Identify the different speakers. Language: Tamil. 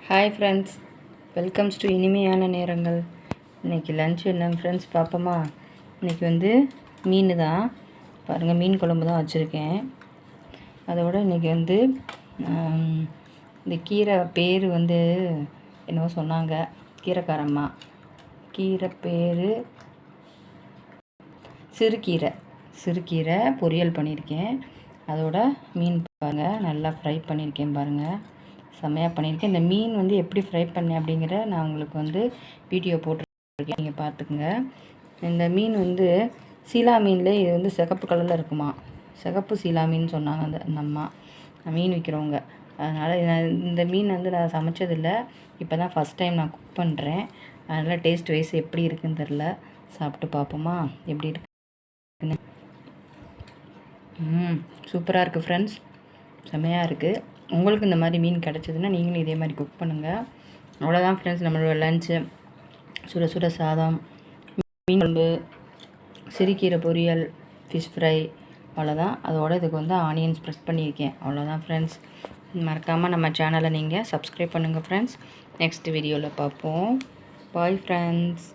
Speaker 1: ஹாய் ஃப்ரெண்ட்ஸ், வெல்கம்ஸ் டு இனிமையான நேரங்கள். இன்றைக்கி லன்ச் என்ன ஃப்ரெண்ட்ஸ் பார்ப்போமா? இன்றைக்கி வந்து மீன் தான் பாருங்கள், மீன் குழம்பு தான் வச்சுருக்கேன். அதோடு இன்றைக்கி வந்து இந்த கீரை பேர் வந்து என்னவோ சொன்னாங்க, கீரைக்காரம்மா. கீரை பேர் சிறுகீரை பொரியல் பண்ணியிருக்கேன். அதோட மீன் பாருங்கள், நல்லா ஃப்ரை பண்ணியிருக்கேன் பாருங்கள், செம்மையாக பண்ணியிருக்கேன். இந்த மீன் வந்து எப்படி ஃப்ரை பண்ணேன் அப்படிங்கிற நான் உங்களுக்கு வந்து வீடியோ போட்டிருக்கேன், நீங்கள் பார்த்துக்குங்க. இந்த மீன் வந்து சீலா மீனில் இது வந்து சிகப்பு கலரில் இருக்குமா, சிகப்பு சீலா மீன் சொன்னாங்க அந்த அம்மா மீன் விற்கிறவங்க. அதனால் இந்த மீன் வந்து நான் சமைச்சதில்லை, இப்போ தான் ஃபஸ்ட் டைம் நான் குக் பண்ணுறேன். அதனால் டேஸ்ட் வைஸ் எப்படி இருக்குதுன்னு தெரில, சாப்பிட்டு பார்ப்போமா எப்படி இருக்குன்னு. சூப்பராக இருக்குது ஃப்ரெண்ட்ஸ், செம்மையாக இருக்குது. உங்களுக்கு இந்த மாதிரி மீன் கிடச்சிதுன்னா நீங்களும் இதே மாதிரி குக் பண்ணுங்கள். அவ்வளோதான் ஃப்ரெண்ட்ஸ், நம்மளோட லன்ச்சு. சுட சுட சாதம், மீன் குழம்பு, சிறுகீரை பொரியல், ஃபிஷ் ஃப்ரை, அவ்வளோதான். அதோடு இதுக்கு வந்து ஆனியன் ஸ்ப்ரெட் பண்ணியிருக்கேன். அவ்வளோதான் ஃப்ரெண்ட்ஸ். மறக்காமல் நம்ம சேனலை நீங்கள் சப்ஸ்கிரைப் பண்ணுங்கள் ஃப்ரெண்ட்ஸ். நெக்ஸ்ட் வீடியோவில் பார்ப்போம். Bye friends.